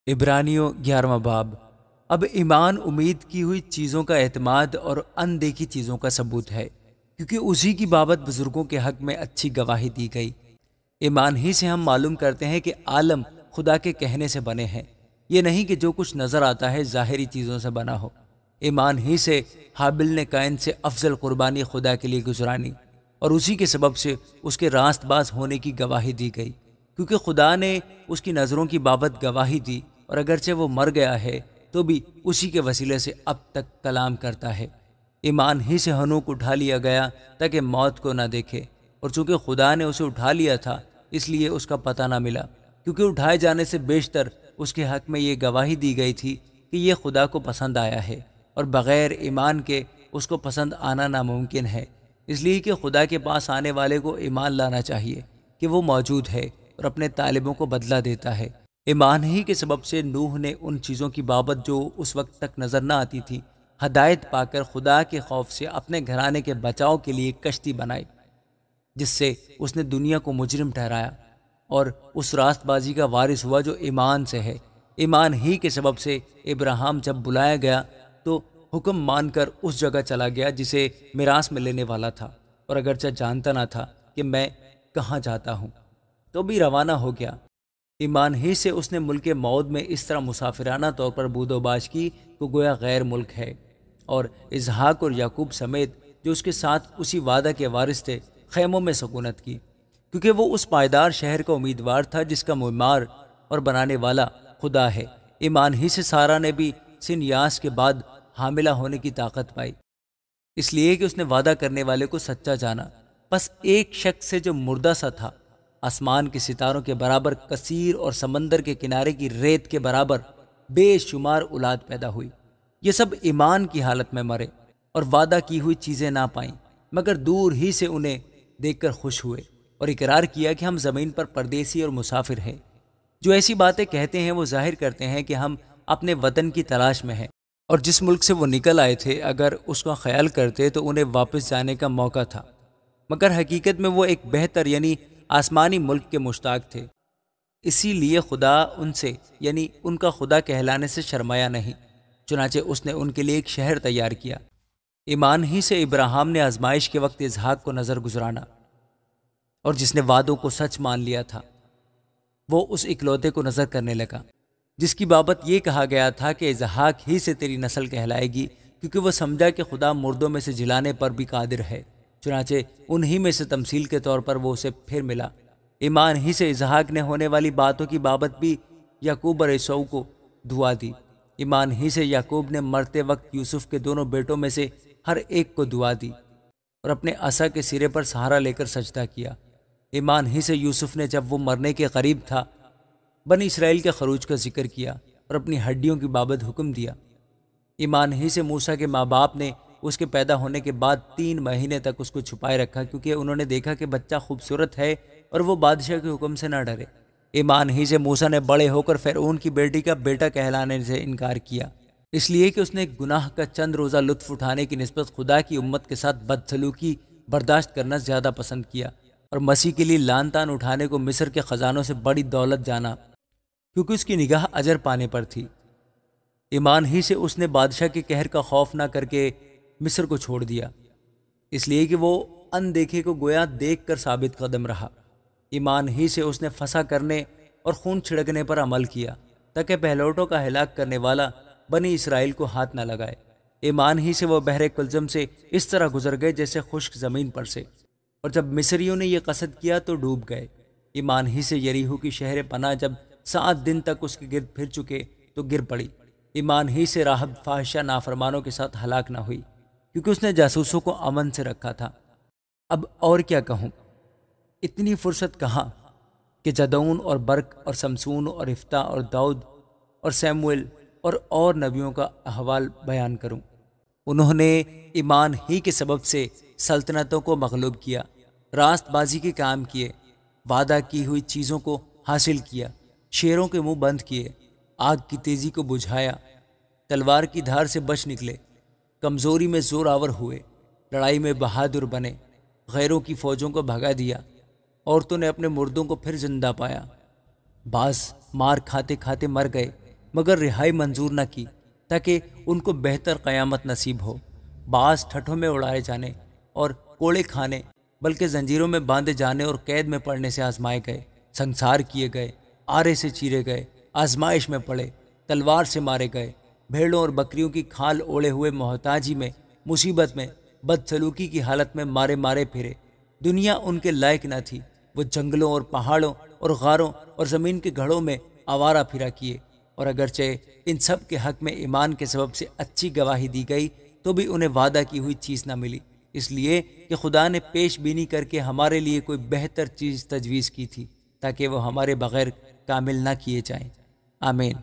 عبرانیوں 11واں باب۔ اب ایمان امید کی ہوئی چیزوں کا اعتماد اور اندیکھی چیزوں کا ثبوت ہے، کیونکہ اسی کی بابت بزرگوں کے حق میں اچھی گواہی دی گئی۔ ایمان ہی سے ہم معلوم کرتے ہیں کہ عالم خدا کے کہنے سے بنے ہیں، یہ نہیں کہ جو کچھ نظر آتا ہے ظاہری چیزوں سے بنا ہو۔ ایمان ہی سے حابل نے قائن سے افضل قربانی خدا کے لیے گزرانی، اور اسی کے سبب سے اس کے راست باز ہونے کی گواہی دی گئی، کیونکہ خدا نے اس کی نظروں کی بابت گواہی دی، اور اگرچہ وہ مر گیا ہے تو بھی اسی کے وسیلے سے اب تک کلام کرتا ہے۔ ایمان ہی سے ہنوک اٹھا لیا گیا تاکہ موت کو نہ دیکھے، اور چونکہ خدا نے اسے اٹھا لیا تھا اس لیے اس کا پتہ نہ ملا، کیونکہ اٹھائے جانے سے بیشتر اس کے حق میں یہ گواہی دی گئی تھی کہ یہ خدا کو پسند آیا ہے، اور بغیر ایمان کے اس کو پسند آنا ناممکن ہے، اس لیے کہ خدا کے پاس آنے والے کو ایمان لانا چاہیے کہ وہ موجود ہے اور اپنے طالبوں کو بدلہ دیتا ہے۔ ایمان ہی کے سبب سے نوح نے ان چیزوں کی بابت جو اس وقت تک نظر نہ آتی تھی ہدایت پا کر خدا کے خوف سے اپنے گھرانے کے بچاؤ کے لیے کشتی بنائی، جس سے اس نے دنیا کو مجرم ٹھہرایا اور اس راست بازی کا وارث ہوا جو ایمان سے ہے۔ ایمان ہی کے سبب سے ابراہیم جب بلایا گیا تو حکم مان کر اس جگہ چلا گیا جسے میراث میں لینے والا تھا، اور اگرچہ جانتا نہ تھا کہ میں کہاں جاتا ہوں تو بھی روانہ ہو گیا۔ ایمان ہی سے اس نے ملک موعود میں اس طرح مسافرانہ طور پر بود و باش کی کہ گویا غیر ملک ہے، اور اسحاق اور یعقوب سمیت جو اس کے ساتھ اسی وعدہ کے وارث تھے خیموں میں سکونت کی، کیونکہ وہ اس پائیدار شہر کا امیدوار تھا جس کا معمار اور بنانے والا خدا ہے۔ ایمان ہی سے سارا نے بھی سن یاس کے بعد حاملہ ہونے کی طاقت پائی، اس لیے کہ اس نے وعدہ کرنے والے کو سچا جانا۔ بس ایک شخص سے جو مردہ سا تھا، آسمان کے ستاروں کے برابر کثیر اور سمندر کے کنارے کی ریت کے برابر بے شمار اولاد پیدا ہوئی۔ یہ سب ایمان کی حالت میں مرے اور وعدہ کی ہوئی چیزیں نہ پائیں، مگر دور ہی سے انہیں دیکھ کر خوش ہوئے اور اقرار کیا کہ ہم زمین پر پردیسی اور مسافر ہیں۔ جو ایسی باتیں کہتے ہیں وہ ظاہر کرتے ہیں کہ ہم اپنے وطن کی تلاش میں ہیں، اور جس ملک سے وہ نکل آئے تھے اگر اس کا خیال کرتے تو انہیں واپس جانے کا موقع تھا، مگر حقیقت میں وہ ایک بہتر یعنی آسمانی ملک کے مشتاق تھے۔ اسی لیے خدا ان سے یعنی ان کا خدا کہلانے سے شرمایا نہیں، چنانچہ اس نے ان کے لیے ایک شہر تیار کیا۔ ایمان ہی سے ابراہیم نے آزمائش کے وقت اسحاق کو نظر گزرانا، اور جس نے وعدوں کو سچ مان لیا تھا وہ اس اکلوتے کو نظر کرنے لگا جس کی بابت یہ کہا گیا تھا کہ اسحاق ہی سے تیری نسل کہلائے گی، کیونکہ وہ سمجھا کہ خدا مردوں میں سے جلانے پر بھی قادر ہے، چنانچہ انہی میں سے تمثیل کے طور پر وہ اسے پھر ملا۔ ایمان ہی سے اسحاق نے ہونے والی باتوں کی بابت بھی یعقوب اور عیسو کو دعا دی۔ ایمان ہی سے یعقوب نے مرتے وقت یوسف کے دونوں بیٹوں میں سے ہر ایک کو دعا دی اور اپنے عصا کے سرے پر سہارا لے کر سجدہ کیا۔ ایمان ہی سے یوسف نے جب وہ مرنے کے قریب تھا بنی اسرائیل کے خروج کا ذکر کیا اور اپنی ہڈیوں کی بابت حکم دیا۔ ایمان ہی سے موسیٰ کے ماں باپ نے اس کے پیدا ہونے کے بعد 3 مہینے تک اس کو چھپائے رکھا، کیونکہ انہوں نے دیکھا کہ بچہ خوبصورت ہے اور وہ بادشاہ کے حکم سے نہ ڈرے۔ ایمان ہی سے موسیٰ نے بڑے ہو کر فرعون کی بیٹی کا بیٹا کہلانے سے انکار کیا، اس لیے کہ اس نے گناہ کا چند روزہ لطف اٹھانے کی نسبت خدا کی امت کے ساتھ بدسلوکی برداشت کرنا زیادہ پسند کیا، اور مسیح کے لیے لان تان اٹھانے کو مصر کے خزانوں سے بڑی دولت جانا، کیونکہ اس کی نگاہ اجر پانے پر تھی۔ ایمان ہی سے اس نے بادشاہ کے قہر کا خوف نہ کر کے مصر کو چھوڑ دیا، اس لیے کہ وہ ان دیکھے کو گویا دیکھ کر ثابت قدم رہا۔ ایمان ہی سے اس نے فسا کرنے اور خون چھڑکنے پر عمل کیا تاکہ پہلوٹوں کا ہلاک کرنے والا بنی اسرائیل کو ہاتھ نہ لگائے۔ ایمان ہی سے وہ بحر کلزم سے اس طرح گزر گئے جیسے خشک زمین پر سے، اور جب مصریوں نے یہ قصد کیا تو ڈوب گئے۔ ایمان ہی سے یریحو کی شہر پناہ جب 7 دن تک اس کے گرد پھر چکے تو گر پڑی۔ ایمان ہی سے راہب فاحشہ نافرمانوں کے ساتھ ہلاک نہ ہوئی، کیونکہ اس نے جاسوسوں کو امن سے رکھا تھا۔ اب اور کیا کہوں، اتنی فرصت کہاں کہ جدعون اور برق اور سمسون اور یفتح اور داؤد اور سیموئیل اور نبیوں کا احوال بیان کروں۔ انہوں نے ایمان ہی کے سبب سے سلطنتوں کو مغلوب کیا، راست بازی کے کام کیے، وعدہ کی ہوئی چیزوں کو حاصل کیا، شیروں کے منہ بند کیے، آگ کی تیزی کو بجھایا، تلوار کی دھار سے بچ نکلے، کمزوری میں زور آور ہوئے، لڑائی میں بہادر بنے، غیروں کی فوجوں کو بھگا دیا، عورتوں نے اپنے مردوں کو پھر زندہ پایا، بعض مار کھاتے کھاتے مر گئے، مگر رہائی منظور نہ کی تاکہ ان کو بہتر قیامت نصیب ہو۔ بعض ٹھٹھوں میں اڑائے جانے اور کوڑے کھانے بلکہ زنجیروں میں باندھے جانے اور قید میں پڑنے سے آزمائے گئے، سنسار کیے گئے، آرے سے چیرے گئے، آزمائش میں پڑے، تلوار سے مارے گئے، بھیڑوں اور بکریوں کی کھال اوڑے ہوئے محتاجی میں، مصیبت میں، بدسلوکی کی حالت میں مارے مارے پھرے۔ دنیا ان کے لائق نہ تھی، وہ جنگلوں اور پہاڑوں اور غاروں اور زمین کے گڑھوں میں آوارہ پھرا کیے، اور اگرچہ ان سب کے حق میں ایمان کے سبب سے اچھی گواہی دی گئی تو بھی انہیں وعدہ کی ہوئی چیز نہ ملی، اس لیے کہ خدا نے پیش بینی کر کے ہمارے لیے کوئی بہتر چیز تجویز کی تھی تاکہ وہ ہمارے بغیر کامل نہ کیے جائیں۔ آمین۔